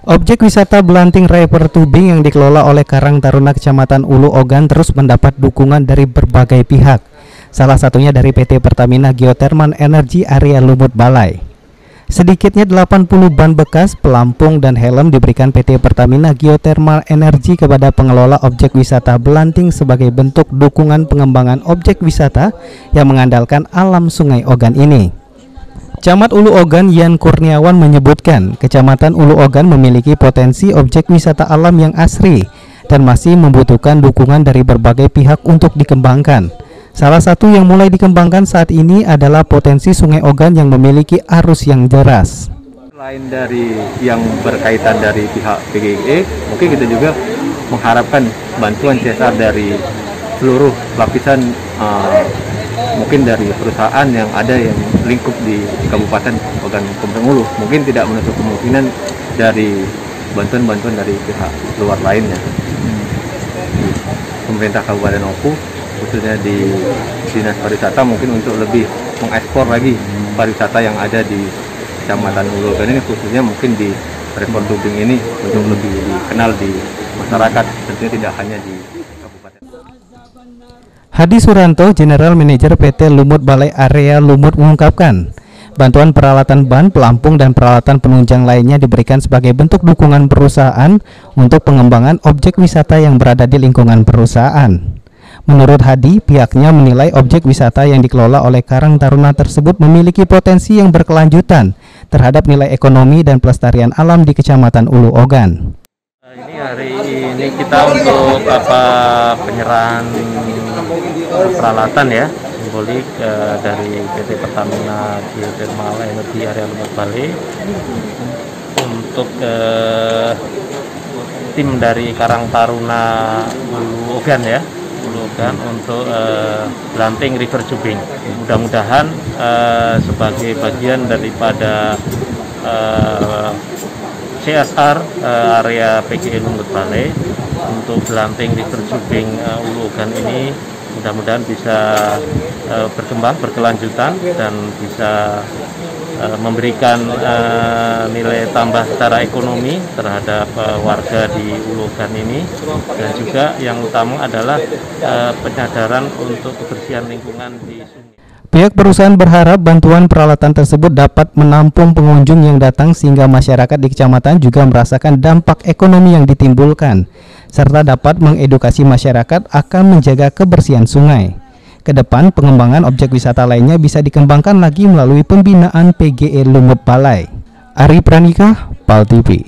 Objek wisata Belanting River Tubing yang dikelola oleh Karang Taruna Kecamatan Ulu Ogan terus mendapat dukungan dari berbagai pihak. Salah satunya dari PT Pertamina Geothermal Energy Area Lumut Balai. Sedikitnya 80 ban bekas, pelampung, dan helm diberikan PT Pertamina Geothermal Energy kepada pengelola objek wisata Belanting sebagai bentuk dukungan pengembangan objek wisata yang mengandalkan alam Sungai Ogan ini. Camat Ulu Ogan Yan Kurniawan menyebutkan, Kecamatan Ulu Ogan memiliki potensi objek wisata alam yang asri dan masih membutuhkan dukungan dari berbagai pihak untuk dikembangkan. Salah satu yang mulai dikembangkan saat ini adalah potensi Sungai Ogan yang memiliki arus yang deras. Selain dari yang berkaitan dari pihak PGE, mungkin kita juga mengharapkan bantuan CSR dari seluruh lapisan, mungkin dari perusahaan yang ada yang lingkup di Kabupaten Ogan Komering Ulu. Mungkin tidak menutup kemungkinan dari bantuan-bantuan dari pihak luar lainnya. Pemerintah Kabupaten Oku, khususnya di Dinas Pariwisata, mungkin untuk lebih mengekspor lagi pariwisata yang ada di Kecamatan Ulu Ogan ini, khususnya mungkin di River Tubing ini, untuk lebih dikenal di masyarakat, tentunya tidak hanya di Kabupaten. Hadi Suranto, General Manager PT Lumut Balai Area Lumut mengungkapkan, bantuan peralatan ban, pelampung, dan peralatan penunjang lainnya diberikan sebagai bentuk dukungan perusahaan untuk pengembangan objek wisata yang berada di lingkungan perusahaan. Menurut Hadi, pihaknya menilai objek wisata yang dikelola oleh Karang Taruna tersebut memiliki potensi yang berkelanjutan terhadap nilai ekonomi dan pelestarian alam di Kecamatan Ulu Ogan. Ini hari ini kita untuk penyerahan peralatan ya, simbolik dari PT Pertamina Geothermal Energy Area Lumut Balai untuk tim dari Karang Taruna Ulu Ogan ya, untuk Belanting River Tubing. Mudah-mudahan sebagai bagian daripada CSR area PGE Lumut Balai untuk Belanting River Tubing Ulu Ogan ini, mudah-mudahan bisa berkembang, berkelanjutan, dan bisa memberikan nilai tambah secara ekonomi terhadap warga di Ulu Ogan ini, dan juga yang utama adalah penyadaran untuk kebersihan lingkungan di sungai. Pihak perusahaan berharap bantuan peralatan tersebut dapat menampung pengunjung yang datang sehingga masyarakat di kecamatan juga merasakan dampak ekonomi yang ditimbulkan, serta dapat mengedukasi masyarakat akan menjaga kebersihan sungai. Kedepan, pengembangan objek wisata lainnya bisa dikembangkan lagi melalui pembinaan PGE Lumut Balai. Ari Pranika, PAL TV.